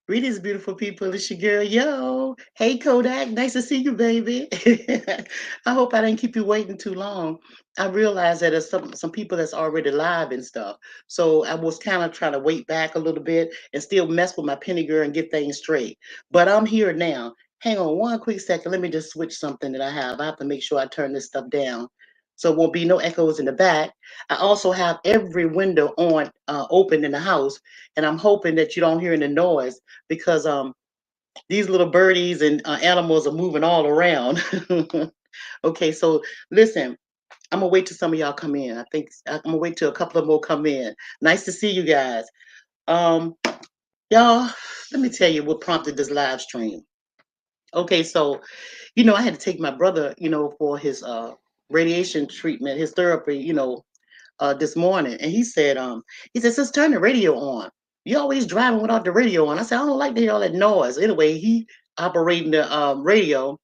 Greetings, beautiful people. It's your girl, Yo. Hey, Kodak. Nice to see you, baby. I hope I didn't keep you waiting too long. I realized that there's some people that's already live and stuff. So I was kind of trying to wait back a little bit and still mess with my penny girl and get things straight. But I'm here now. Hang on one quick second. Let me just switch something that I have. I have to make sure I turn this stuff down so it won't be no echoes in the back. I also have every window on open in the house, and I'm hoping that you don't hear any noise because these little birdies and animals are moving all around. Okay, so listen, I'm gonna wait till some of y'all come in. I think I'm gonna wait till a couple of more come in. Nice to see you guys. Um, y'all, let me tell you what prompted this live stream. Okay, so I had to take my brother, for his radiation treatment, his therapy, this morning, and he said, "Sis, turn the radio on. You always driving without the radio on." I said, "I don't like to hear all that noise." Anyway, he operating the radio,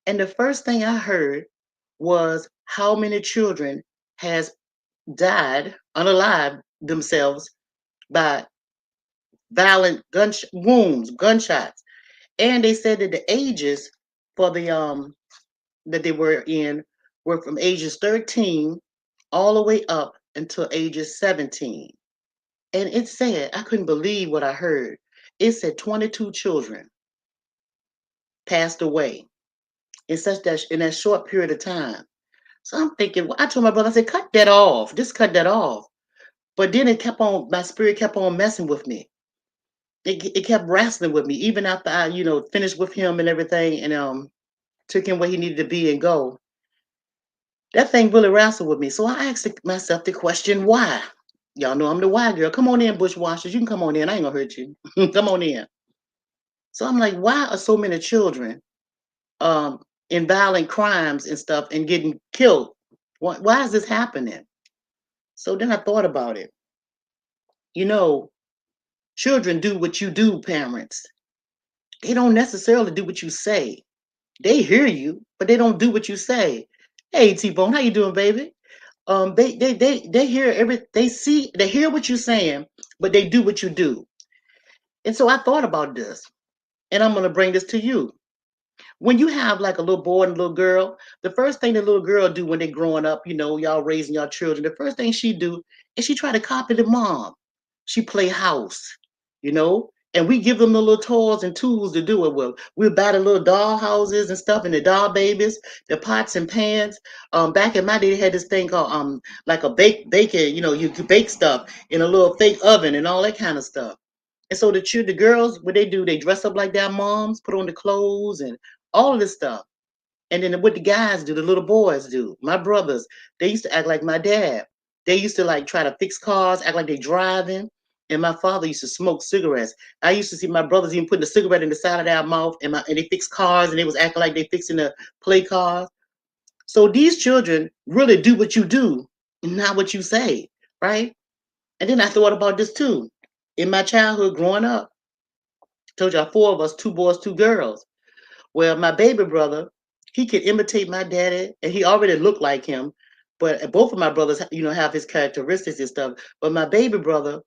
and the first thing I heard was how many children has died unalive themselves by violent wounds, gunshots, and they said that the ages for the that they were in were from ages 13 all the way up until ages 17. And it said, I couldn't believe what I heard. It said 22 children passed away in that short period of time. So I'm thinking, well, I told my brother, I said, cut that off. Just cut that off. But then my spirit kept on messing with me. It kept wrestling with me, even after I, finished with him and everything and took him where he needed to be and go. That thing really wrestled with me. So I asked myself the question, why? Y'all know I'm the why girl. Come on in, bushwashers. You can come on in. I ain't gonna hurt you. Come on in. So I'm like, why are so many children um, in violent crimes and stuff and getting killed? Why is this happening? So then I thought about it. You know, children do what you do, parents. They don't necessarily do what you say. They hear you, but they don't do what you say. Hey, T-Bone, how you doing, baby? They hear they hear what you're saying, but they do what you do. And so I thought about this, and I'm gonna bring this to you. When you have like a little boy and a little girl, the first thing the little girl do when they growing up, y'all raising your children, the first thing she do is she try to copy the mom. She play house, and we give them the little toys and tools to do it with. We buy the little doll houses and stuff and the doll babies, the pots and pans. Back in my day, they had this thing called like a baking, you could bake stuff in a little fake oven and all that kind of stuff. And so the girls, what they do, they dress up like their moms, put on the clothes and all of this stuff. And then what the guys do, the little boys do. My brothers, they used to act like my dad. They used to like try to fix cars, act like they driving. And my father used to smoke cigarettes. I used to see my brothers even putting a cigarette in the side of their mouth, and they fix cars, and they was acting like they fixing to play cars. So these children really do what you do, not what you say, right? And then I thought about this too. In my childhood growing up, told y'all four of us, two boys, two girls. Well, my baby brother, he could imitate my daddy, and he already looked like him. But both of my brothers, have his characteristics and stuff. But my baby brother,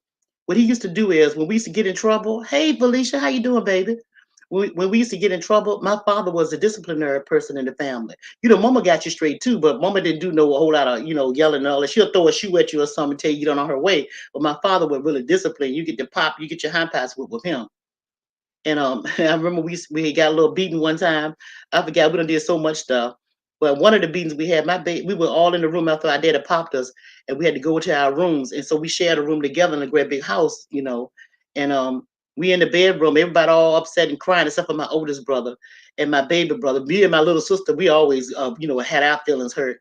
what he used to do is when we used to get in trouble, hey Felicia, how you doing, baby? When we used to get in trouble, my father was a disciplinary person in the family. Mama got you straight too, but mama didn't do no a whole lot of, yelling and all that. She'll throw a shoe at you or something, tell you get on her way. But my father would really discipline. You get the pop, you get your hand pass with him. And I remember we got a little beating one time. I forgot we done did so much stuff. But one of the beatings we had, we were all in the room after our daddy popped us, and we had to go to our rooms. And so we shared a room together in a great big house. And we in the bedroom, everybody all upset and crying, except for my oldest brother and my baby brother. Me and my little sister, we always had our feelings hurt.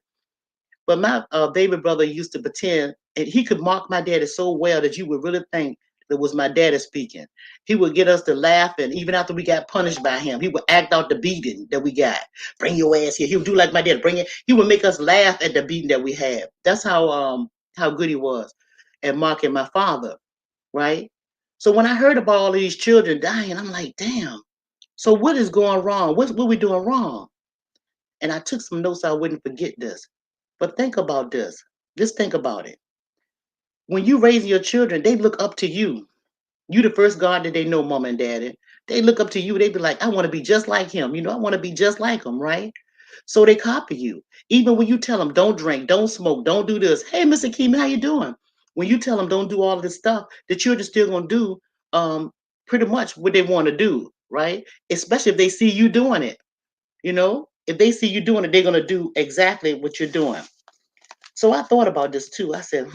But my baby brother used to pretend, and he could mock my daddy so well that you would really think that was my daddy speaking. He would get us to laugh, and even after we got punished by him, he would act out the beating that we got. Bring your ass here. He would do like my dad. Bring it. He would make us laugh at the beating that we had. That's how good he was at mocking my father, right? So when I heard about all these children dying, I'm like, damn. So what is going wrong? What we doing wrong? And I took some notes so I wouldn't forget this. But think about this. Just think about it. When you raise your children, they look up to you. You the first God that they know, mom and daddy. They look up to you. They be like, I want to be just like him. I want to be just like him, right? So they copy you. Even when you tell them, don't drink, don't smoke, don't do this. Hey, Mr. Keem, how you doing? When you tell them don't do all this stuff, the children still gonna do um, pretty much what they want to do, right? Especially if they see you doing it. If they see you doing it, they're gonna do exactly what you're doing. So I thought about this too. I said,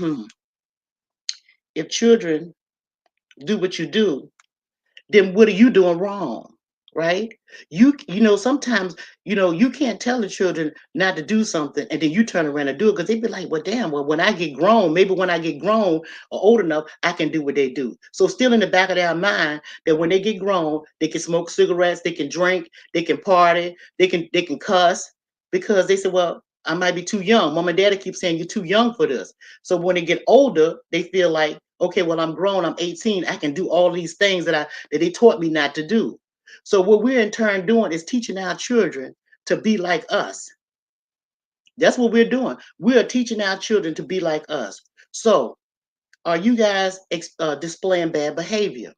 if children do what you do, then what are you doing wrong? Right? Sometimes, you can't tell the children not to do something and then you turn around and do it because they be like, well, damn, well, when I get grown, maybe when I get grown or old enough, I can do what they do. So still in the back of their mind that when they get grown, they can smoke cigarettes, they can drink, they can party, they can cuss because they say, well, I might be too young. Mom and daddy keep saying you're too young for this. So when they get older, they feel like, okay, well, I'm grown, I'm 18, I can do all these things that they taught me not to do. So what we're in turn doing is teaching our children to be like us. That's what we're doing. We are teaching our children to be like us. So are you guys displaying bad behavior?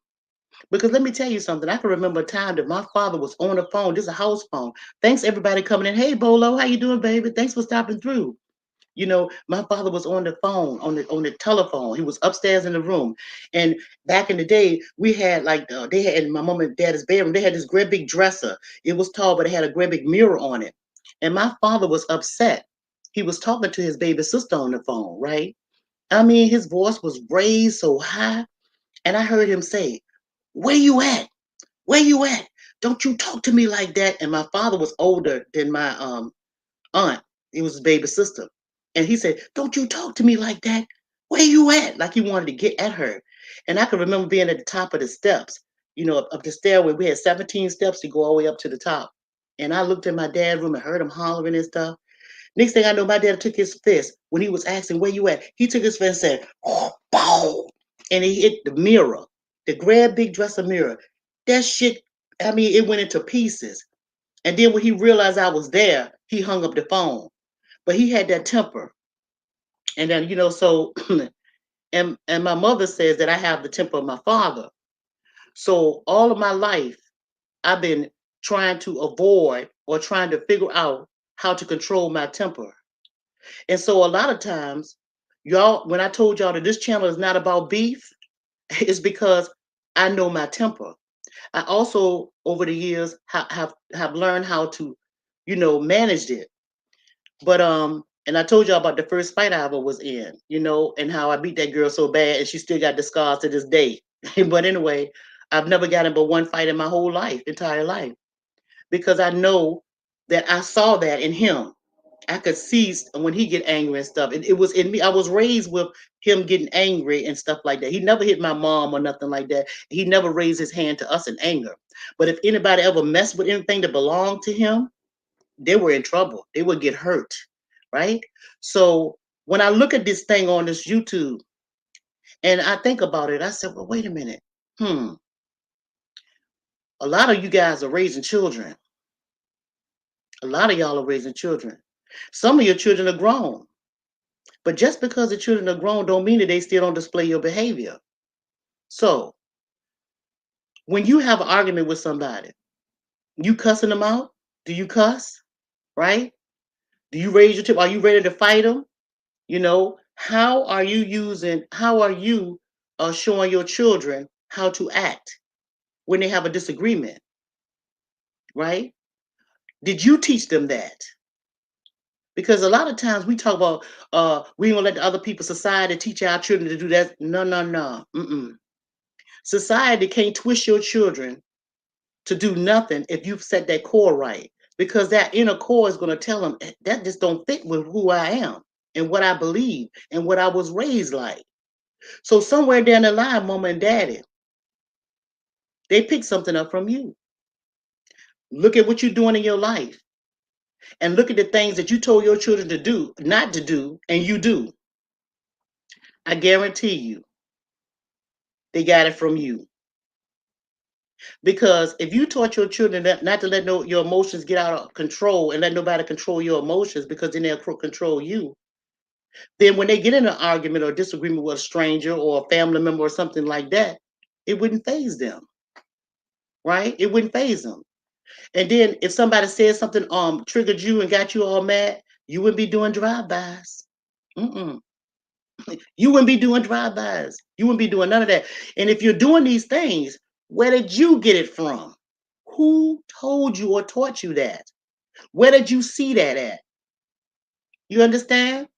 Because let me tell you something. I can remember a time that my father was on the phone. This is a house phone. Thanks everybody coming in. Hey Bolo, how you doing, baby? Thanks for stopping through. My father was on the phone, on the telephone. He was upstairs in the room. And back in the day, we had like they had in my mom and dad's bedroom, they had this great big dresser. It was tall, but it had a great big mirror on it. And my father was upset. He was talking to his baby sister on the phone, right? I mean, his voice was raised so high, and I heard him say, "Where you at? Where you at? Don't you talk to me like that." And my father was older than my aunt. It was his baby sister. And he said, don't you talk to me like that. Where you at? Like he wanted to get at her. And I can remember being at the top of the steps, up the stairway. We had 17 steps to go all the way up to the top. And I looked in my dad's room and heard him hollering and stuff. Next thing I know, my dad took his fist when he was asking, where you at? He took his fist and said, oh, boom. And he hit the mirror, the grand big dresser mirror. That shit, I mean, it went into pieces. And then when he realized I was there, he hung up the phone. But he had that temper. And then, so and my mother says that I have the temper of my father. So all of my life, I've been trying to avoid or trying to figure out how to control my temper. And so a lot of times, y'all, when I told y'all that this channel is not about beef, it's because I know my temper. I also, over the years, have learned how to, manage it. But and I told y'all about the first fight I ever was in, and how I beat that girl so bad and she still got the scars to this day. But anyway, I've never gotten but one fight in my whole life, entire life, because I know that I saw that in him. I could see when he get angry and stuff. It was in me. I was raised with him getting angry and stuff like that. He never hit my mom or nothing like that. He never raised his hand to us in anger. But if anybody ever messed with anything that belonged to him, they were in trouble. They would get hurt, right? So when I look at this thing on this YouTube and I think about it, I said, well, wait a minute. A lot of you guys are raising children. A lot of y'all are raising children. Some of your children are grown. But just because the children are grown don't mean that they still don't display your behavior. So when you have an argument with somebody, you cussing them out? Do you cuss? Right? Do you raise your tip? Are you ready to fight them? How are you showing your children how to act when they have a disagreement, right? Did you teach them that? Because a lot of times we talk about we gonna let the other people society teach our children to do that. No, no, no. Mm-mm. Society can't twist your children to do nothing if you've set that core right, because that inner core is going to tell them that just don't fit with who I am and what I believe and what I was raised like. So somewhere down the line, mama and daddy, they pick something up from you. Look at what you're doing in your life and look at the things that you told your children to do, not to do, and you do. I guarantee you, they got it from you. Because if you taught your children not to let your emotions get out of control and let nobody control your emotions because then they'll control you, then when they get in an argument or disagreement with a stranger or a family member or something like that, It wouldn't phase them, right? It wouldn't phase them. And then if somebody said something triggered you and got you all mad, you wouldn't be doing drive-bys. Mm-mm. You wouldn't be doing drive-bys. You wouldn't be doing none of that. And if you're doing these things, where did you get it from? Who told you or taught you that? Where did you see that at? You understand?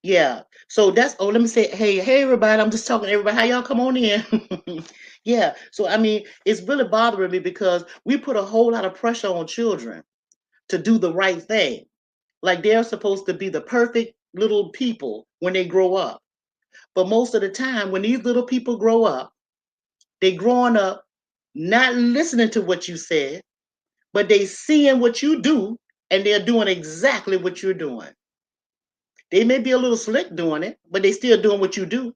Yeah. So that's let me say, hey everybody, I'm just talking to everybody. How y'all come on in? Yeah. So I mean, it's really bothering me because we put a whole lot of pressure on children to do the right thing. Like they're supposed to be the perfect little people when they grow up. But most of the time, when these little people grow up, they growing up not listening to what you said, but they seeing what you do and they're doing exactly what you're doing. They may be a little slick doing it, but they still doing what you do.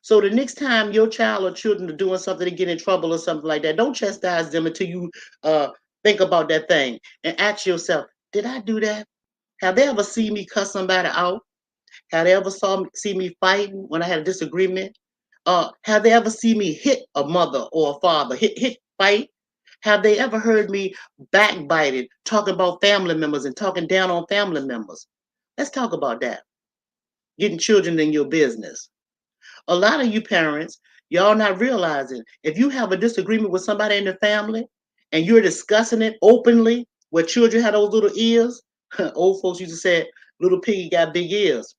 So the next time your child or children are doing something to get in trouble or something like that, don't chastise them until you uh, think about that thing and ask yourself, did I do that? Have they ever seen me cuss somebody out? Have they ever see me fighting when I had a disagreement? Have they ever seen me hit a mother or a father, hit, fight? Have they ever heard me backbiting, talking about family members and talking down on family members? Let's talk about that. Getting children in your business. A lot of you parents, y'all not realizing if you have a disagreement with somebody in the family and you're discussing it openly, where children had those little ears, old folks used to say, little piggy got big ears.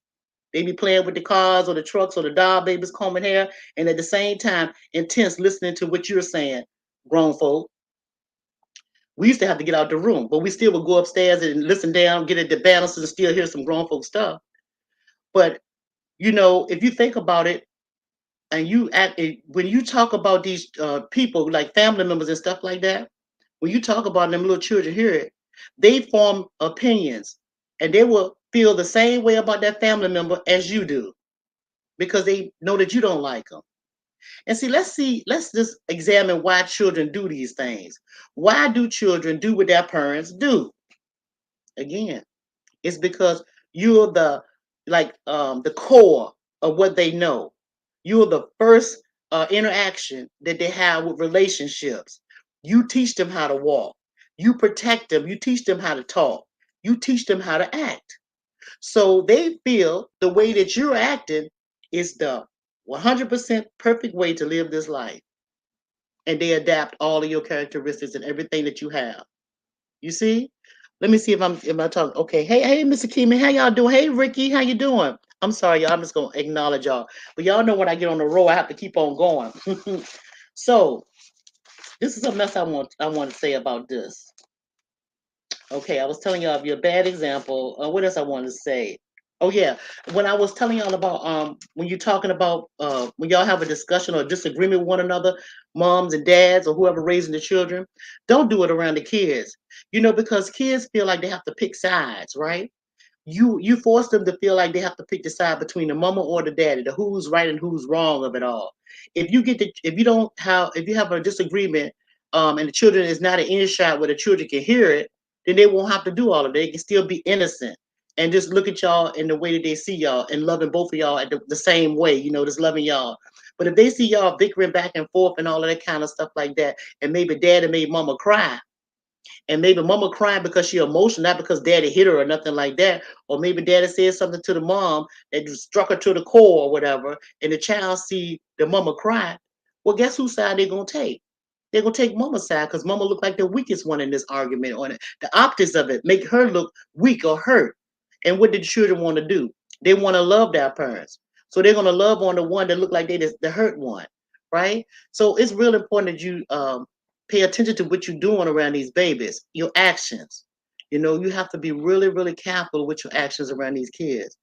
They be playing with the cars or the trucks or the doll babies combing hair, and at the same time, intense listening to what you're saying, grown folk. We used to have to get out the room, but we still would go upstairs and listen down, get at the banisters and still hear some grown folk stuff. But if you think about it, and when you talk about these people like family members and stuff like that, when you talk about them little children hear it, they form opinions, and they will feel the same way about that family member as you do because they know that you don't like them. And let's just examine why children do these things. Why do children do what their parents do? Again, it's because you're the core of what they know. You're the first interaction that they have with relationships. You teach them how to walk. You protect them. You teach them how to talk. You teach them how to act. So they feel the way that you're acting is the 100% perfect way to live this life. And they adapt all of your characteristics and everything that you have. You see? Let me see if I talking. Okay. Hey, Mr. Keeman, how y'all doing? Hey, Ricky, how you doing? I'm sorry, y'all. I'm just gonna acknowledge y'all. But y'all know when I get on the road, I have to keep on going. So this is a mess I want to say about this. Okay, I was telling y'all of your bad example. What else I wanted to say? Oh yeah, when I was telling y'all about when you're talking about when y'all have a discussion or disagreement with one another, moms and dads or whoever raising the children, don't do it around the kids. Because kids feel like they have to pick sides, right? You force them to feel like they have to pick the side between the mama or the daddy, the who's right and who's wrong of it all. If you have a disagreement, and the children is not an earshot where the children can hear it, then they won't have to do all of it. They can still be innocent and just look at y'all in the way that they see y'all and loving both of y'all at the same way, just loving y'all. But if they see y'all bickering back and forth and all of that kind of stuff like that, and maybe daddy made mama cry, and maybe mama crying because she emotional, not because daddy hit her or nothing like that. Or maybe daddy said something to the mom that just struck her to the core or whatever, and the child see the mama cry. Well, guess whose side they're gonna take? They're gonna take mama's side because mama look like the weakest one in this argument on it. The optics of it make her look weak or hurt. And what did the children want to do? They want to love their parents. So they're gonna love on the one that look like they the hurt one, right? So it's real important that you pay attention to what you're doing around these babies, your actions. You have to be really, really careful with your actions around these kids.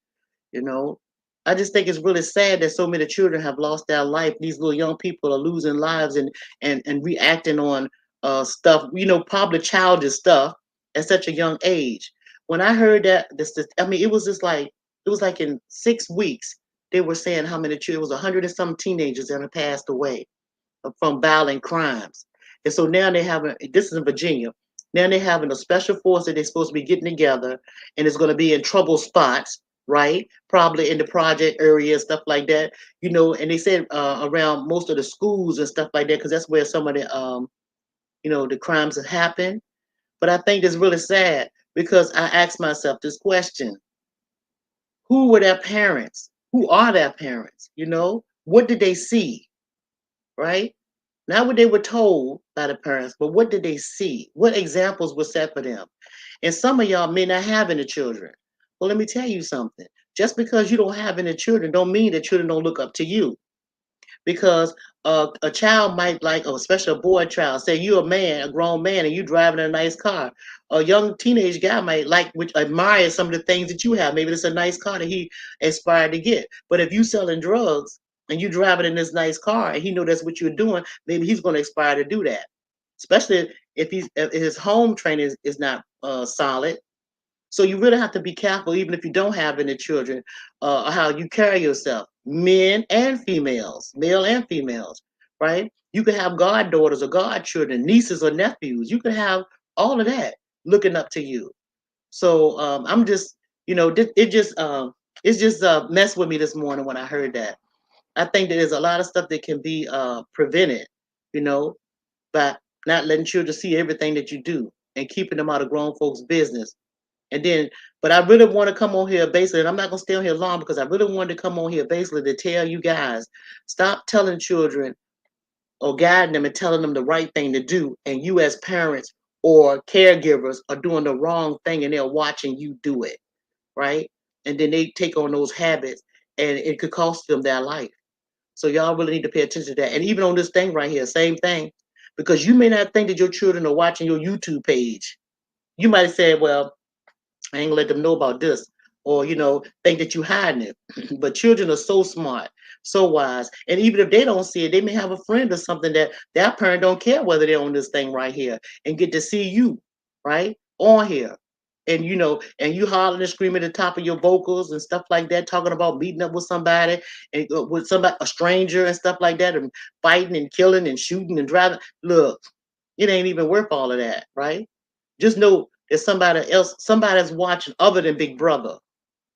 You know, I just think it's really sad that so many children have lost their life. These little young people are losing lives and reacting on stuff, probably childish stuff at such a young age. When I heard that, I mean, it was like in 6 weeks they were saying how many children, it was 100 and some teenagers that had passed away from violent crimes. And so now they have this is in Virginia. Now they're having a special force that they're supposed to be getting together and it's going to be in trouble spots. right? Probably in the project area and stuff like that, and they said around most of the schools and stuff like that, because that's where some of the crimes have happened. But I think it's really sad because I asked myself this question: who were their parents? Who are their parents? What did they see, right? Not what they were told by the parents, but what did they see? What examples were set for them? And some of y'all may not have any children. Well, let me tell you something. Just because you don't have any children don't mean that children don't look up to you. Because a child might like, or especially a boy child, say you're a man, a grown man, and you driving a nice car. A young teenage guy might like, which admire some of the things that you have. Maybe it's a nice car that he aspired to get. But if you selling drugs and you driving in this nice car, and he know that's what you're doing, maybe he's going to aspire to do that. Especially if his home training is not solid. So you really have to be careful, even if you don't have any children, how you carry yourself, men and females, male and females, right? You can have goddaughters or godchildren, nieces or nephews. You can have all of that looking up to you. So I'm just, it just messed with me this morning when I heard that. I think that there's a lot of stuff that can be prevented, you know, by not letting children see everything that you do and keeping them out of grown folks' business. And then, but I really want to come on here basically, and I'm not gonna stay on here long because I really wanted to come on here basically to tell you guys, stop telling children or guiding them and telling them the right thing to do, and you as parents or caregivers are doing the wrong thing and they're watching you do it, right? And then they take on those habits and it could cost them their life. So y'all really need to pay attention to that. And even on this thing right here, same thing. Because you may not think that your children are watching your YouTube page. You might have said, well, I ain't gonna let them know about this, or think that you hiding it. But children are so smart, so wise, and even if they don't see it, they may have a friend or something that their parent don't care whether they're on this thing right here and get to see you, right, on here. And and you hollering and screaming at the top of your vocals and stuff like that, talking about meeting up with somebody and with somebody, a stranger and stuff like that, and fighting and killing and shooting and driving. Look, it ain't even worth all of that, right? Just know there's somebody else, somebody's watching other than Big Brother.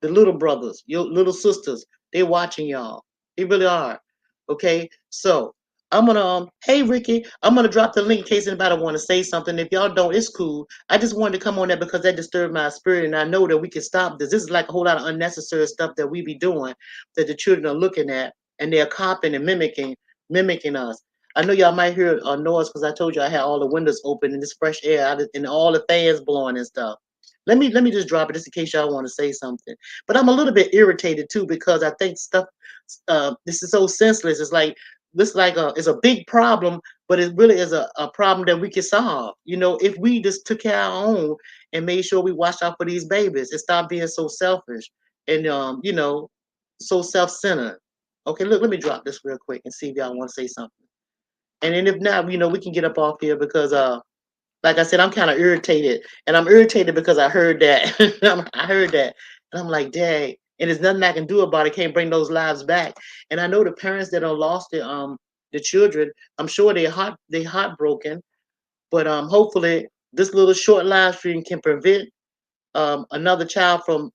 The little brothers, your little sisters, they watching y'all. They really are. Okay, so I'm gonna hey Ricky, I'm gonna drop the link in case anybody want to say something. If y'all don't, it's cool. I just wanted to come on there because that disturbed my spirit, and I know that we can stop this. This is like a whole lot of unnecessary stuff that we be doing that the children are looking at and they're copying and mimicking us. I know y'all might hear a noise because I told you I had all the windows open and this fresh air and all the fans blowing and stuff. Let me just drop it just in case y'all want to say something. But I'm a little bit irritated too because I think stuff this is so senseless. It's like this like it's a big problem, but it really is a problem that we can solve. If we just took care of our own and made sure we watched out for these babies and stop being so selfish and so self-centered. Okay, look, let me drop this real quick and see if y'all want to say something. And then if not, we can get up off here because like I said, I'm kind of irritated, and I'm irritated because I heard that. I heard that, and I'm like, dang. And there's nothing I can do about it. Can't bring those lives back. And I know the parents that are lost the children. I'm sure they heartbroken. But hopefully this little short live stream can prevent another child from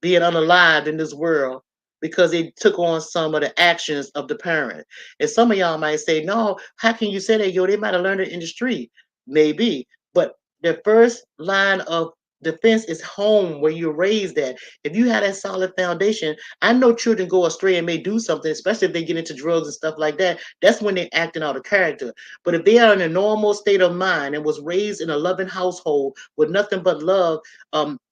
being unalived in this world because they took on some of the actions of the parent. And some of y'all might say, no, how can you say that? Yo, they might have learned it in the street. Maybe. But the first line of defense is home where you're raised at. If you had that solid foundation, I know children go astray and may do something, especially if they get into drugs and stuff like that. That's when they're acting out of character. But if they are in a normal state of mind and was raised in a loving household with nothing but love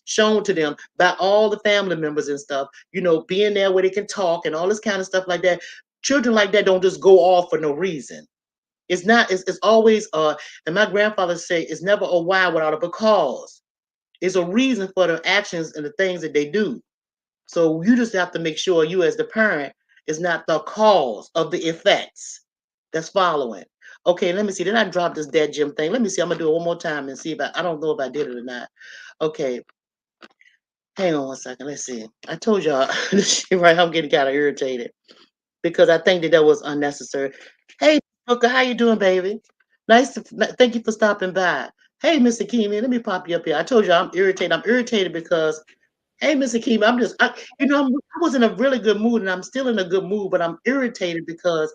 shown to them by all the family members and stuff, being there where they can talk and all this kind of stuff like that. Children like that don't just go off for no reason. It's not, it's always and my grandfather say it's never a why without a because. It's a reason for the actions and the things that they do. So you just have to make sure you as the parent is not the cause of the effects that's following. Okay, let me see. Did I drop this dead Jim thing? Let me see. I'm gonna do it one more time and see if I don't know if I did it or not. Okay, hang on one second. Let's see. I told y'all, right? I'm getting kind of irritated because I think that was unnecessary. Hey, Booker, how you doing, baby? Thank you for stopping by. Hey, Mr. Keamy, let me pop you up here. I told you I'm irritated. I'm irritated because Hey, Mr. Keem, I was in a really good mood, and I'm still in a good mood, but I'm irritated because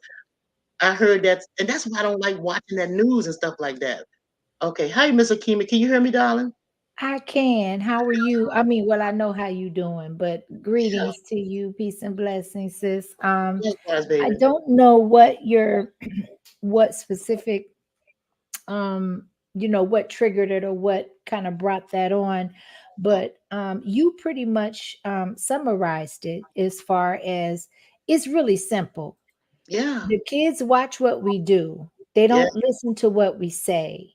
I heard that, and that's why I don't like watching that news and stuff like that. Okay, hi, Mr. Keem, can you hear me, darling? I can. How are you? I mean, well, I know how you doing, but Yeah, greetings to you. Peace and blessings, sis. likewise, I baby. don't know what your what specific what triggered it or what kind of brought that on, but you pretty much summarized it as far as it's really simple. Yeah, The kids watch what we do. They yeah, don't listen to what we say.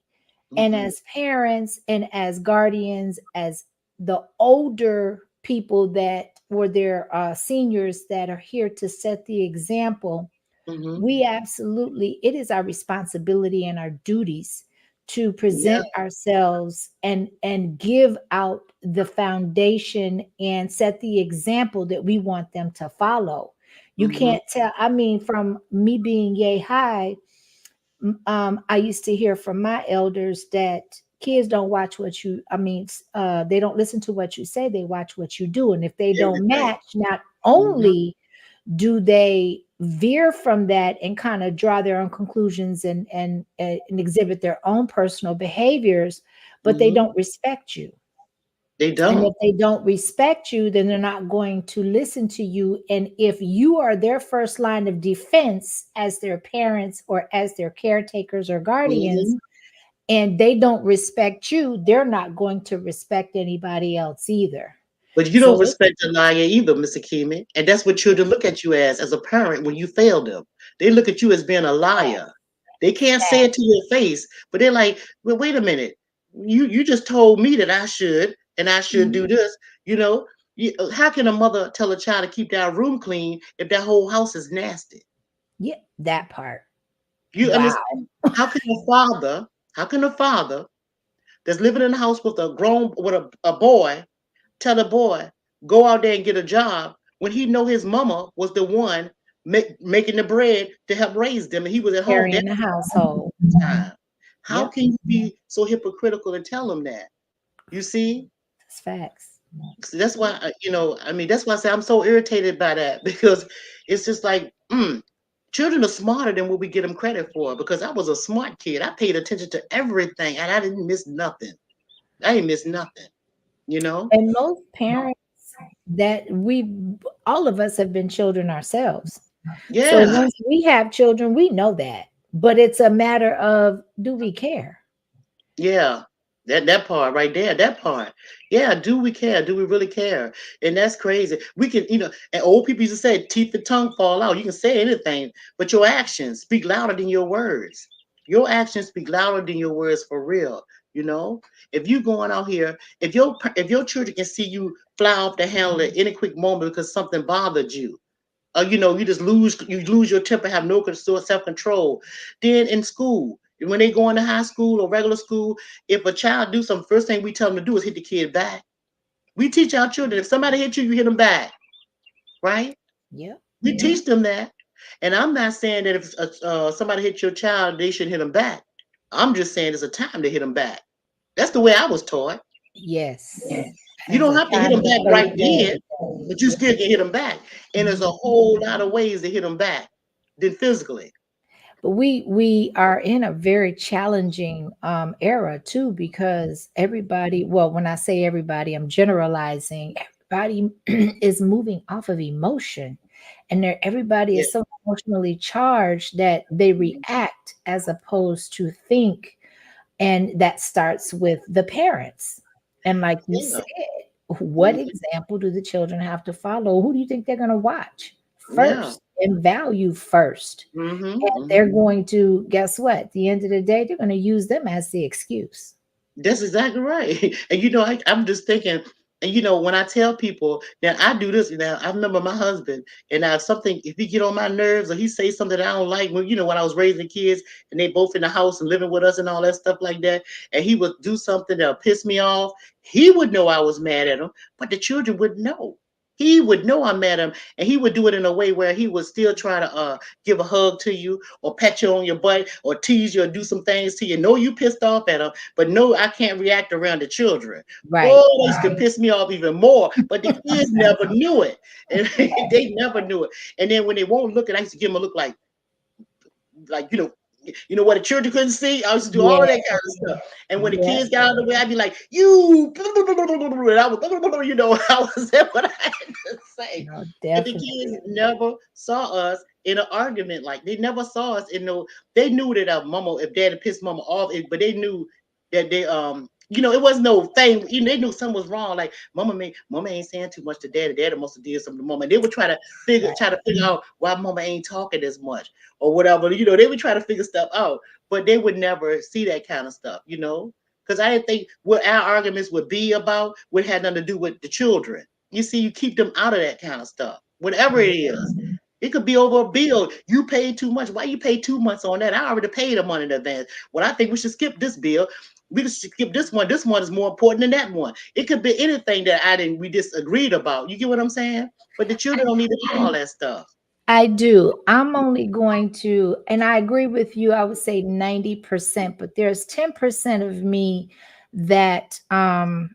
And mm-mm, as parents and as guardians, as the older people that were their seniors that are here to set the example, mm-hmm, we absolutely, it is our responsibility and our duties to yeah, present ourselves and give out the foundation and set the example that we want them to follow. You mm-hmm, can't tell, I mean, from me being yay high, I used to hear from my elders that kids don't watch what you, they don't listen to what you say, they watch what you do. And if they don't everything. match, not Mm-hmm, only do they veer from that and kind of draw their own conclusions and exhibit their own personal behaviors, but they mm-hmm. don't respect you. They And if don't. they don't respect you, then they're not going to listen to you. And if you are their first line of defense as their parents or as their caretakers or guardians, Mm-hmm. and they don't respect you, they're not going to respect anybody else either. But you don't So it's respect a liar either, Mr. Keeman. And that's what children look at you as a parent when you fail them. They look at you as being a liar. They can't say it to your face, but they're like, well, wait a minute. You just told me that I should Mhm. do this. You know, how can a mother tell a child to keep their room clean if their whole house is nasty? Yeah, that part. You Wow. understand? How can a father, how can a father that's living in a house with a boy tell a boy go out there and get a job when he know his mama was the one making the bread to help raise them and he was at home Carrying the household. time. How Yep, can you be so hypocritical and tell them that? You see, that's facts. so that's why that's why I say I'm so irritated by that because it's just like children are smarter than what we give them credit for. Because I was a smart kid, I paid attention to everything and I didn't miss nothing. I didn't miss nothing. You know? And most parents that we, all of us have been children ourselves. So Yeah, once we have children, we know that. But it's a matter of, do we care? yeah. That part right there, that part. Yeah, do we care? Do we really care? And that's crazy. We can, and old people used to say teeth and tongue fall out. You can say anything, but your actions speak louder than your words. Your actions speak louder than your words for real. You know, if you going out here, if your children can see you fly off the handle at any quick moment because something bothered you, you lose your temper, have no self control. Then in school, when they go into high school or regular school, if a child do something, first thing we tell them to do is hit the kid back. We teach our children if somebody hits you, you hit them back, right? Yep. We teach them that. And I'm not saying that if somebody hits your child, they should hit them back. I'm just saying it's a time to hit them back. That's the way I was taught. Yes. You As don't a have to hit time them and a back place right for then, it. but you still can hit them back. And there's a whole lot of ways to hit them back than physically. But we are in a very challenging era too, because everybody, well, when I say everybody, I'm generalizing. Everybody is moving off of emotion, and everybody Yeah. is so emotionally charged that they react as opposed to think, and that starts with the parents. And like you Yeah. said, what Mhm. example do the children have to follow? Who do you think they're going to watch Yeah. first and value first? Mhm. And Mhm. they're going to, guess what? At the end of the day, they're going to use them as the excuse. That's exactly right. And I'm just thinking, and when I tell people that I do this, I remember my husband, and now if he get on my nerves or he say something that I don't like, when I was raising kids and they both in the house and living with us and all that stuff like that, and he would do something that'll piss me off, he would know I was mad at him, but the children wouldn't know. He would know I met him, and he would do it in a way where he would still try to give a hug to you, or pat you on your butt, or tease you, or do some things to you. Know you pissed off at him, but no, I can't react around the children. Boy, Right. they used to piss me off even more. But the kids never knew it, and they never knew it. And then when they won't look, and I used to give them a look like what the children couldn't see. I used to do all Yeah. of that kind of stuff. And when the Yeah. kids got out of the way, I'd be like, "You," and I was, I was saying what I had to say. No, But the kids definitely. never saw us in an argument. Like they never saw us in no. They knew that mama, if daddy pissed mama off, but they knew that it wasn't no thing. They knew something was wrong. Like mama ain't saying too much to daddy. Daddy must have did something to mama. And they would try to figure out why mama ain't talking as much or whatever. They would try to figure stuff out, but they would never see that kind of stuff. Because I didn't think what our arguments would be about would have nothing to do with the children. You see, you keep them out of that kind of stuff, whatever it is. It could be over a bill. You paid too much. Why you pay 2 months on that? I already paid the money in advance. Well, I think we should skip this bill. We can skip this one. This one is more important than that one. It could be anything that we disagreed about. You get what I'm saying? But the children don't need to know all that stuff. I do. I'm only going to, and I agree with you, I would say 90%, but there's 10% of me that I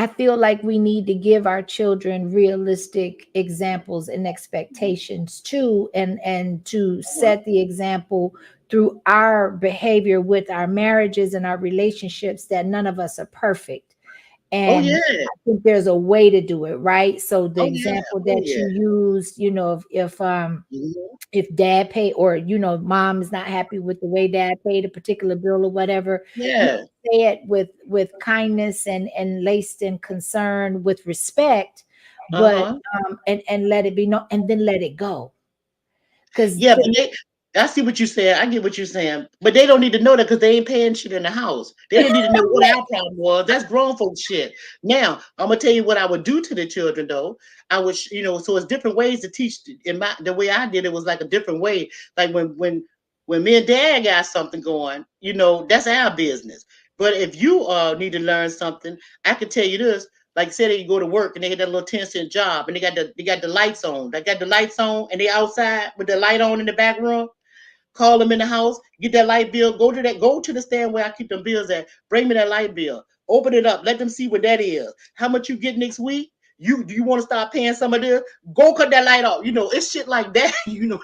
feel like we need to give our children realistic examples and expectations too, and to set the example through our behavior with our marriages and our relationships that none of us are perfect. Oh And yeah. I think there's a way to do it, right? So the Oh yeah. example Oh that yeah. you used, Mhm. if dad pay, or mom is not happy with the way dad paid a particular bill or whatever, you Yeah. say it with kindness and laced in concern, with respect, but Uh-huh. and let it be known, and then let it go. Because Yeah, but I see what you're saying. I get what you're saying. But they don't need to know that because they ain't paying shit in the house. They don't need to know what our problem was. That's grown folks shit. Now, I'm gonna tell you what I would do to the children though. I would, so it's different ways to teach. In the way I did it was like a different way. Like when me and dad got something going, that's our business. But if you need to learn something, I can tell you this. Like say that you go to work and they get that little 10-cent job and they got the lights on. They got the lights on and they outside with the light on in the back room. Call them in the house, get that light bill, go to the stand where I keep them bills at. Bring me that light bill. Open it up. Let them see what that is. How much you get next week? Do you want to start paying some of this? Go cut that light off. It's shit like that.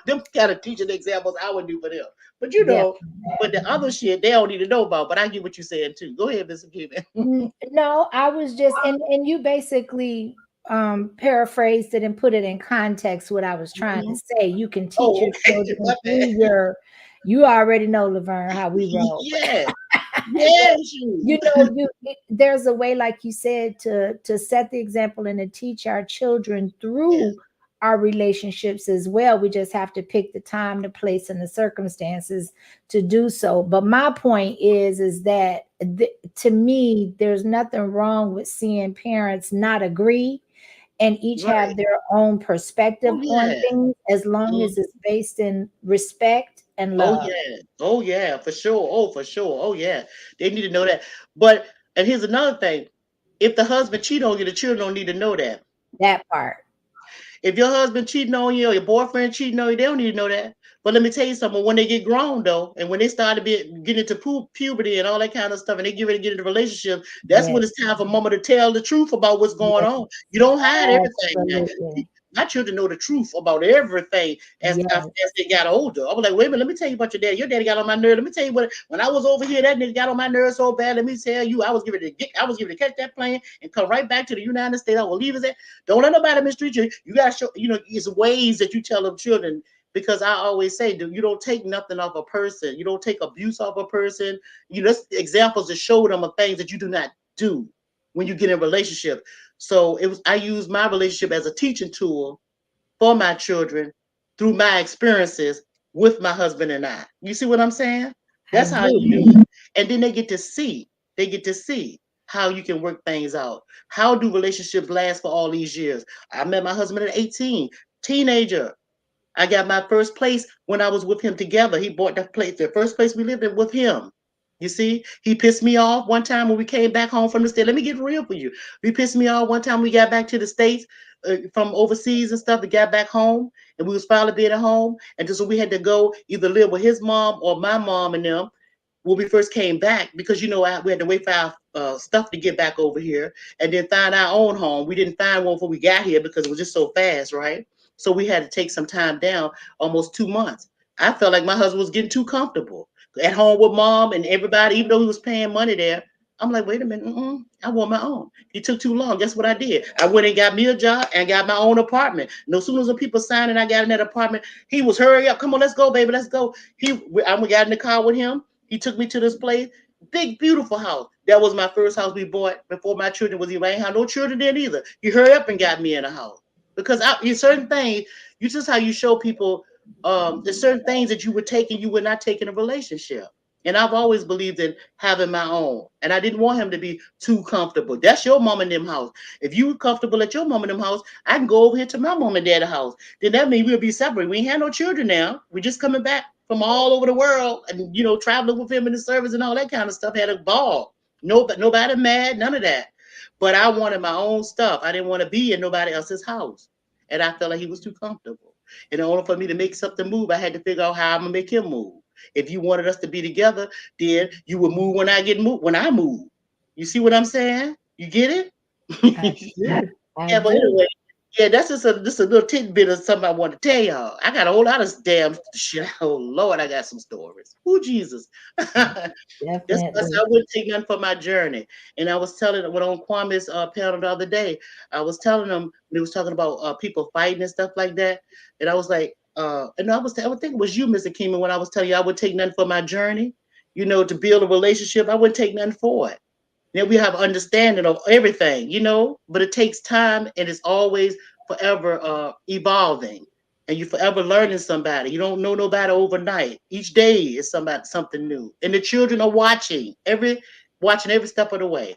Them kind of teaching examples I would do for them. But but the other shit they don't need to know about. But I get what you're saying too. Go ahead, Mr. Cuban. No, I was just, and you basically paraphrased it and put it in context what I was trying to say. You can teach Oh, your okay. My children bad. through you already know, Laverne, how we roll. Yeah. Yeah, shoot. There's a way, like you said, to set the example and to teach our children Yeah. through our relationships as well. We just have to pick the time, the place, and the circumstances to do so. But my point is that to me, there's nothing wrong with seeing parents not agree and each Right. have their own perspective Oh on yeah. things, as long Mhm. as it's based in respect and Oh love. yeah. Oh yeah, for sure. Oh, for sure. Oh yeah. They need to know that. But and here's another thing. If the husband cheat on you, the children don't need to know that. That part. If your husband cheating on you or your boyfriend cheating on you, they don't need to know that. But let me tell you something. When they get grown though, and when they start to get into puberty and all that kind of stuff, and they get ready to get into a relationship, that's Yes, when it's time for mama to tell the truth about what's going yes, on. You don't hide everything now. absolutely. My children know the truth about everything as Yes, they got older. I was like, wait a minute, let me tell you about your dad. Your daddy got on my nerve. Let me tell you what. When I was over here, that nigga got on my nerves so bad. Let me tell you, I was given to catch that plane and come right back to the United States. I will leave us at. Don't let nobody mistreat you. You gotta show. It's ways that you tell them children. Because I always say, you don't take nothing off a person. You don't take abuse off a person. That's examples to show them of things that you do not do when you get in a relationship. So I use my relationship as a teaching tool for my children through my experiences with my husband and I. You see what I'm saying? I That's how do. you do it. And then they get to see how you can work things out. How do relationships last for all these years? I met my husband at 18, teenager. I got my first place when I was with him together. He bought the first place we lived in with him. You see, he pissed me off one time when we came back home from the state. Let me get real for you. We pissed me off one time we got back to the states from overseas and stuff. We got back home and we was finally being at home, and so we had to go either live with his mom or my mom and them when we first came back because we had to wait for our stuff to get back over here and then find our own home. We didn't find one before we got here because it was just so fast, right? So we had to take some time down, almost 2 months. I felt like my husband was getting too comfortable at home with mom and everybody, even though he was paying money there. I'm like, wait a minute, I want my own. He took too long. Guess what I did? I went and got me a job and got my own apartment. No sooner as the people signed and I got in that apartment, he was hurry up. Come on, let's go, baby, let's go. I got in the car with him. He took me to this place, big, beautiful house. That was my first house we bought before my children was even. I ain't had no children then either. He hurried up and got me in a house because in certain things, you just how you show people there's certain things that you would take and you would not take in a relationship. And I've always believed in having my own. And I didn't want him to be too comfortable. That's your mom and them house. If you were comfortable at your mom and them house, I can go over here to my mom and dad house. Then that means we'll be separate. We ain't had no children now. We're just coming back from all over the world and traveling with him in the service and all that kind of stuff. Had a ball. Nobody mad, none of that. But I wanted my own stuff. I didn't want to be in nobody else's house. And I felt like he was too comfortable. In order for me to make something move, I had to figure out how I'm gonna make him move. If you wanted us to be together, then you would move when I move. You see what I'm saying? You get I it? do. I Yeah, but do. anyway, yeah, that's just a little tidbit of something I want to tell y'all. I got a whole lot of damn shit. Oh Lord, I got some stories. Oh Jesus. Just because Definitely. I wouldn't take nothing for my journey. And I was telling when on Kwame's panel the other day, I was telling them when he was talking about people fighting and stuff like that. And I was like, and I would think it was you, Mr. Keeman, when I was telling you I would take nothing for my journey, to build a relationship. I wouldn't take nothing for it. Then we have understanding of everything, but it takes time and it's always forever evolving. And you forever learning somebody. You don't know nobody overnight. Each day is something new. And the children are watching every step of the way.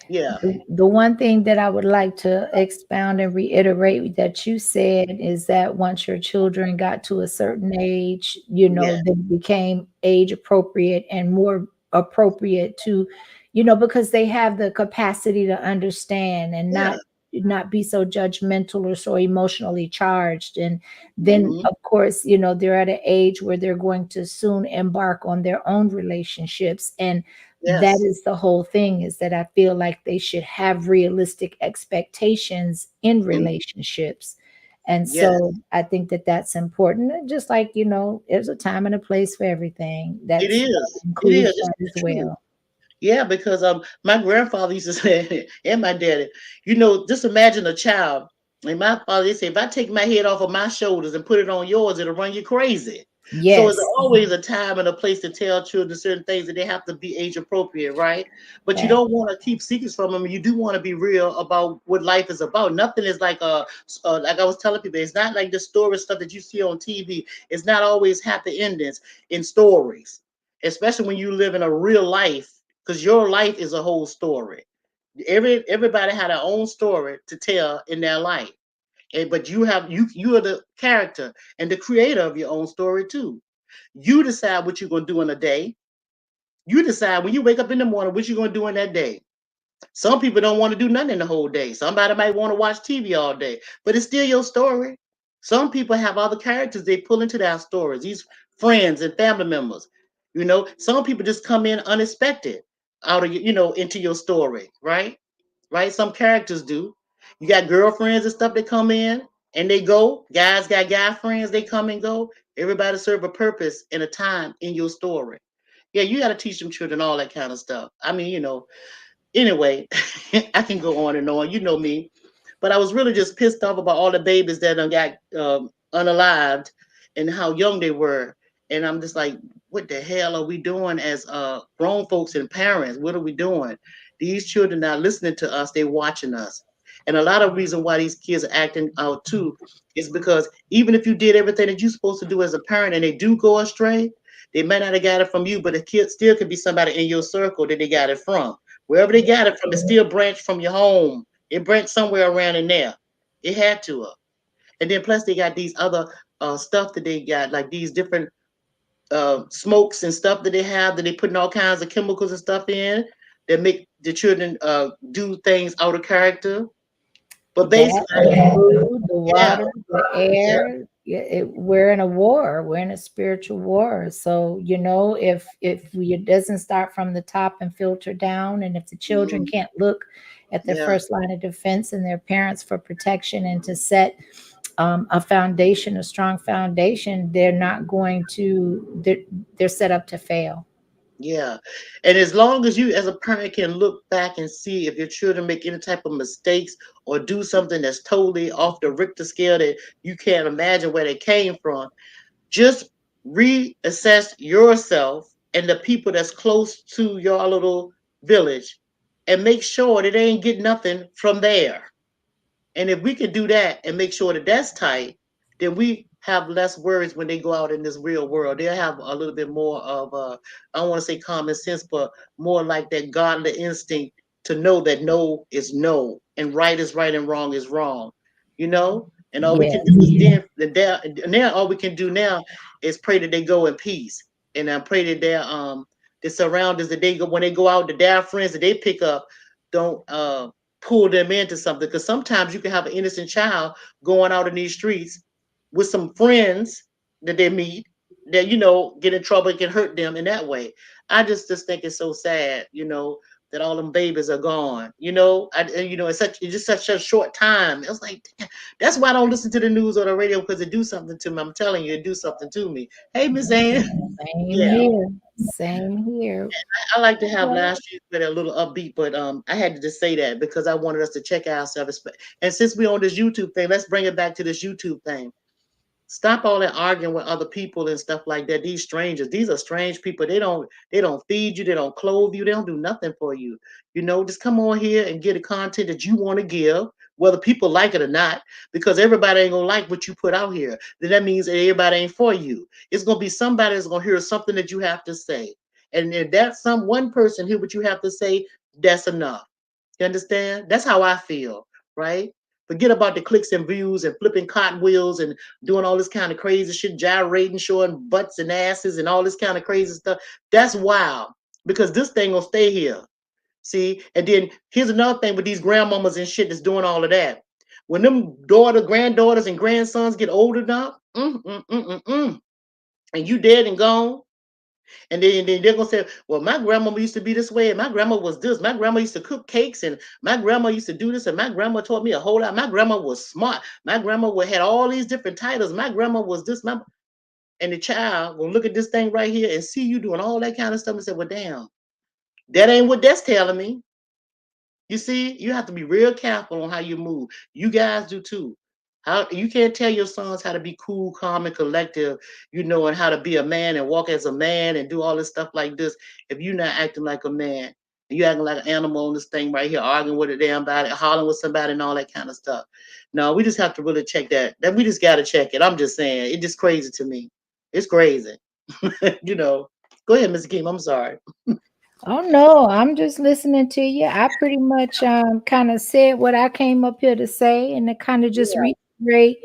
Yeah. The one thing that I would like to expound and reiterate that you said is that once your children got to a certain age, Yeah. they became age appropriate and more appropriate to, because they have the capacity to understand and Yeah. not be so judgmental or so emotionally charged. And then Hmm. of course, they're at an age where they're going to soon embark on their own relationships. And that Yes. is the whole thing, is that I feel like they should have realistic expectations in Hmm. relationships. And so Yes. I think that that's important. And just like, there's a time and a place for everything. It That is. It is. includes It's that the as truth. well. Yeah, because my grandfather used to say, and my daddy, just imagine a child. And my father, they say, if I take my head off of my shoulders and put it on yours, it'll run you crazy. So it's Yes, always a time and a place to tell children certain things that they have to be age appropriate, right? But you that don't want to keep secrets from them. You do want to be real about what life is about. Nothing is like I was telling people, it's not like the story stuff that you see on TV. It's not always happy endings in stories, especially when you live in a real life, because your life is a whole story. Everybody had their own story to tell in their life. But you are the character and the creator of your own story too. You decide what you're gonna do in a day. You decide when you wake up in the morning what you're gonna do in that day. Some people don't want to do nothing the whole day. Somebody might want to watch TV all day, but it's still your story. Some people have other characters they pull into their stories, these friends and family members. Some people just come in unexpected out of into your story, right? Right? Some characters do. You got girlfriends and stuff that come in and they go. Guys got guy friends, they come and go. Everybody serve a purpose and a time in your story. Yeah, you got to teach them children all that kind of stuff. I mean, anyway, I can go on and on. You know me. But I was really just pissed off about all the babies that done got unalived and how young they were. And I'm just like, what the hell are we doing as grown folks and parents? What are we doing? These children not listening to us, they're watching us. And a lot of reason why these kids are acting out too is because even if you did everything that you're supposed to do as a parent and they do go astray, they may not have got it from you, but the kid still could be somebody in your circle that they got it from. Wherever they got it from, it still branched from your home. It branched somewhere around in there. It had to. And then plus they got these other stuff that they got, like these different smokes and stuff that they have that they putting all kinds of chemicals and stuff in that make the children do things out of character. But That, the basically, food, the yeah, water, the yeah, air, yeah, we're in a war. We're in a spiritual war. So, it doesn't start from the top and filter down, and if the children mhm, can't look at their yeah, first line of defense and their parents for protection and to set a foundation, a strong foundation, they're not going to. They're set up to fail. yeah. And as long as you, as a parent, can look back and see if your children make any type of mistakes or do something that's totally off the Richter scale that you can't imagine where they came from, just reassess yourself and the people that's close to your little village and make sure that they ain't get nothing from there. And if we can do that and make sure that that's tight, then we have less worries when they go out in this real world. They'll have a little bit more of I don't want to say common sense, but more like that godly instinct to know that no is no and right is right and wrong is wrong. You know? And all we can do Yes. is now all we can do now is pray that they go in peace. And I pray that their surroundings that they go when they go out, that their friends that they pick up don't pull them into something, because sometimes you can have an innocent child going out in these streets with some friends that they meet that get in trouble and can hurt them in that way. I just think it's so sad, that all them babies are gone. It's just such a short time. It's like, damn, that's why I don't listen to the news or the radio, because it do something to me. I'm telling you, it do something to me. Hey, Miss Ann. Same Yeah, here. Same here. I like to have Well, last year's better a little upbeat, but I had to just say that because I wanted us to check ourselves. And since we're on this YouTube thing, let's bring it back to this YouTube thing. Stop all that arguing with other people and stuff like that. These strangers, these are strange people. They don't feed you, they don't clothe you, they don't do nothing for you. Just come on here and get the content that you want to give, whether people like it or not, because everybody ain't gonna like what you put out here. Then that means that everybody ain't for you. It's gonna be somebody that's gonna hear something that you have to say. And if that some one person hear what you have to say, that's enough. You understand? That's how I feel, right? Forget about the clicks and views and flipping cartwheels and doing all this kind of crazy shit, gyrating, showing butts and asses and all this kind of crazy stuff. That's wild, because this thing gonna stay here. See, and then here's another thing with these grandmamas and shit that's doing all of that. When them granddaughters, and grandsons get older enough, and you dead and gone, and then they're gonna say, well, my grandmama used to be this way, and my grandma was this. My grandma used to cook cakes, and my grandma used to do this, and my grandma taught me a whole lot. My grandma was smart. My grandma had all these different titles. My grandma was this. And the child will look at this thing right here and see you doing all that kind of stuff and say, well, damn, that ain't what that's telling me. You see, you have to be real careful on how you move. You guys do too. How you can't tell your sons how to be cool, calm, and collective, and how to be a man and walk as a man and do all this stuff like this. If you're not acting like a man, and you acting like an animal on this thing right here, arguing with a damn body, hollering with somebody, and all that kind of stuff. No, we just have to really check that. That we just got to check it. I'm just saying, it's just crazy to me. It's crazy. you know. Go ahead, Mr. Kim. I'm sorry. oh no, I'm just listening to you. I pretty much kind of said what I came up here to say, and to kind of just Yeah. reiterate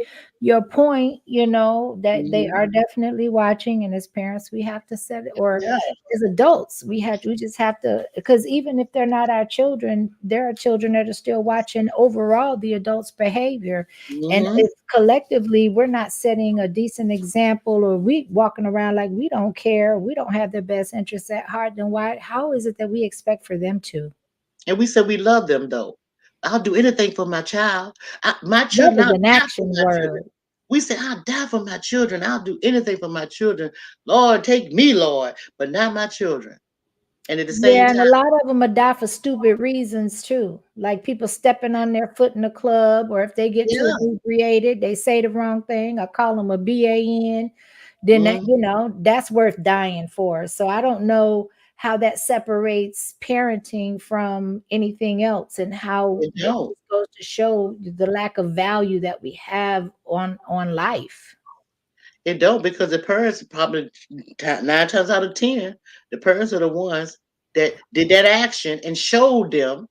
your point, that they Mhm. are definitely watching, and as parents we have to set it, or Yeah. as adults we just have to, because even if they're not our children, there are children that are still watching overall the adults' behavior. And Mhm. if collectively we're not setting a decent example, or we walking around like we don't care, we don't have their best interests at heart, then how is it that we expect for them to? And we said we love them though. I'll do anything for my child. My Love children, is I'll an die for action my children. word. We say, I'll die for my children. I'll do anything for my children. Lord, take me, Lord, but not my children. And at the same Yeah, and time, a lot of them are die for stupid reasons too. Like people stepping on their foot in the club, or if they get too yeah. inebriated, they say the wrong thing. I call them a BAN. Then Mhm. that's worth dying for. So I don't know how that separates parenting from anything else, and how It that don't. just goes to show the lack of value that we have on life. It don't, because the parents probably 9 times out of 10, the parents are the ones that did that action and showed them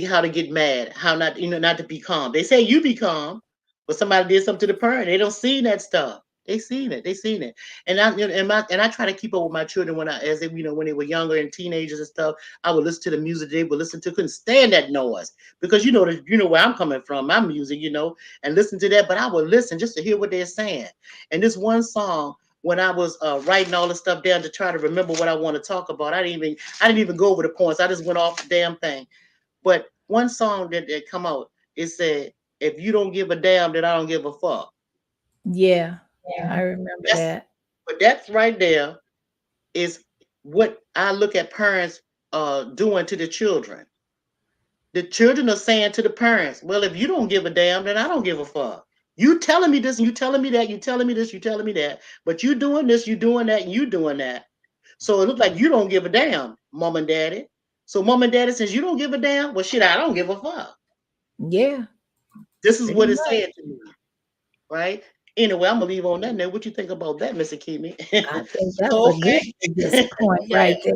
how to get mad, how not, not to be calm. They say you be calm, but somebody did something to the parent. They don't see that stuff. They seen it. They seen it. And I and I try to keep up with my children when I as they when they were younger and teenagers and stuff. I would listen to the music they would listen to. Couldn't stand that noise because you know where I'm coming from, my music, and listen to that. But I would listen just to hear what they're saying. And this one song, when I was writing all the stuff down to try to remember what I want to talk about, I didn't even go over the points. I just went off the damn thing. But one song that come out, it said, "If you don't give a damn, then I don't give a fuck." Yeah, I remember That's that. but that's right there is what I look at parents doing to the children. The children are saying to the parents, "Well, if you don't give a damn, then I don't give a fuck. You telling me this, and you telling me that, you telling me this, you telling me that, but you doing this, you doing that, and you doing that. So it looks like you don't give a damn, mom and daddy. So mom and daddy says you don't give a damn. Well, shit, I don't give a fuck. Yeah, This is pretty what it's much. saying to me, right? Anyway, I'm gonna leave on that note. What you think about that, Mr. Kimi? I think that's a good Okay. biggest point Yeah. right there.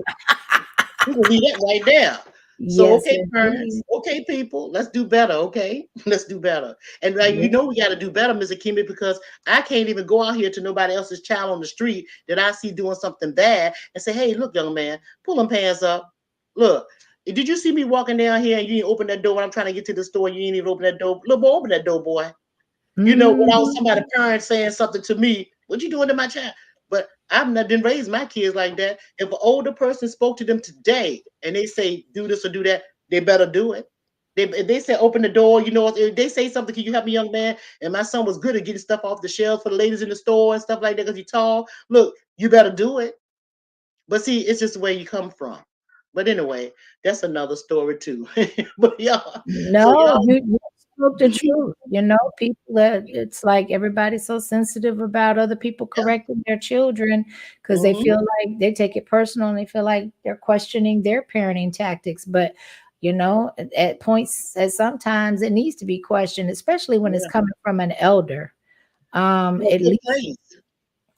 We can leave that right there. So, Yes, okay, parents, indeed. okay, people, let's do better, okay? Let's do better. And like Yeah. we got to do better, Mr. Kimmy, because I can't even go out here to nobody else's child on the street that I see doing something bad and say, "Hey, look, young man, pull them pants up. Look, did you see me walking down here and you didn't open that door when I'm trying to get to the store? You didn't even open that door. Little boy, open that door, boy. Without Mhm. somebody parent saying something to me, what you doing to my child? But I've not been raised my kids like that. If an older person spoke to them today and they say do this or do that, they better do it. If they say open the door, if they say something, can you help me, young man? And my son was good at getting stuff off the shelves for the ladies in the store and stuff like that because he's tall. Look, you better do it. But see, it's just the way you come from. But anyway, that's another story too. But y'all, so No, you spoke the truth. People that it's like everybody's so sensitive about other people yeah, correcting their children because they mhm, feel like they take it personal and they feel like they're questioning their parenting tactics. But at points, at sometimes it needs to be questioned, especially when it's yeah, coming from an elder. in a At good least, place.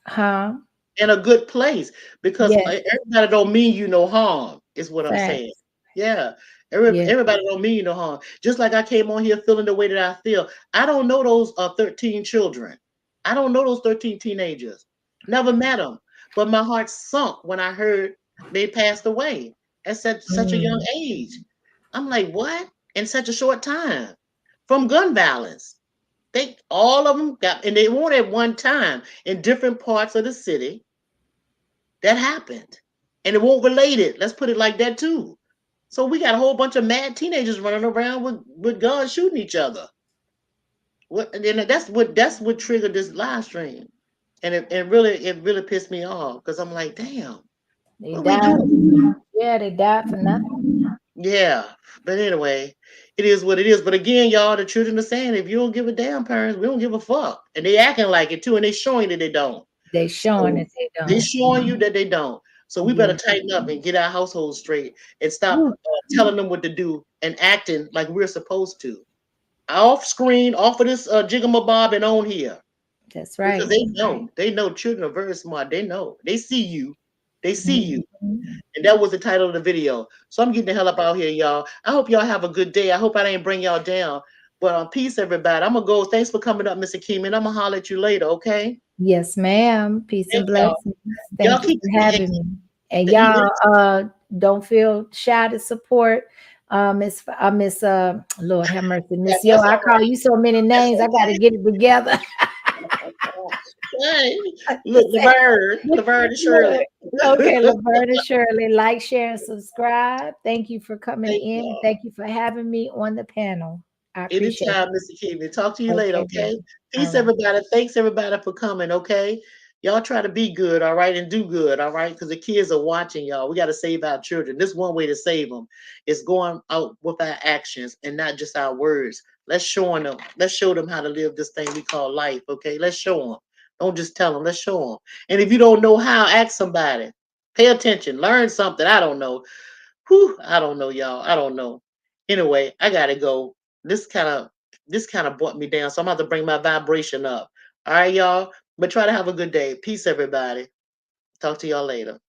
huh? In a good place because Yes, everybody don't mean you no harm is what I'm saying. facts. Yeah. Yeah, Everybody don't mean you no harm. Just like I came on here feeling the way that I feel. I don't know those 13 children. I don't know those 13 teenagers. Never met them. But my heart sunk when I heard they passed away at such a young mm, age. I'm like, what? In such a short time from gun violence. They all of them got, and they weren't at one time in different parts of the city that happened. And it won't relate it. Let's put it like that too. So we got a whole bunch of mad teenagers running around with guns shooting each other. What and then that's what triggered this live stream. And it really pissed me off because I'm like, damn, they what are we died. doing? Yeah, they died for nothing. Yeah. But anyway, it is what it is. But again, y'all, the children are saying if you don't give a damn, parents, we don't give a fuck. And they acting like it too, and they showing that they don't. They showing So that they they don't. showing you that they don't. So we better Yeah. tighten up and get our household straight and stop Woo, telling them what to do and acting like we're supposed to. Off screen, off of this jigamabob and on here. that's Because right. they know children are very smart. They know. They see you. They see you. Mhm. And that was the title of the video. So I'm getting the hell up out here, y'all. I hope y'all have a good day. I hope I didn't bring y'all down. But peace, everybody. I'm gonna go. Thanks for coming up, Mr. Keeman. I'm gonna holler at you later, okay? Yes, ma'am. Peace Yes, and y'all. blessings. Y'all Thank you keep for having me. And y'all yes. don't feel shy to support Miss Lord have mercy, That, Miss Yo. that's I all call right. you so many That's names. I gotta okay. get it together. Hey, look, Say, Laverne and Shirley. look, okay, Laverne Shirley, like, share, and subscribe. Thank you for coming Thank in. y'all. Thank you for having me on the panel. I appreciate Anytime, Mr. Keeman. Talk to you it. later, Okay, okay? baby. All Peace, right. everybody. Thanks, everybody, for coming, okay? Y'all try to be good, all right, and do good, all right? Because the kids are watching y'all. We got to save our children. This one way to save them is going out with our actions and not just our words. Let's show them. Let's show them how to live this thing we call life, okay? Let's show them. Don't just tell them. Let's show them. And if you don't know how, ask somebody. Pay attention. Learn something. I don't know. Whew, I don't know, y'all. I don't know. Anyway, I gotta go. This kind of this kind of brought me down, so I'm about to bring my vibration up. All right, y'all. But try to have a good day. Peace, everybody. Talk to y'all later.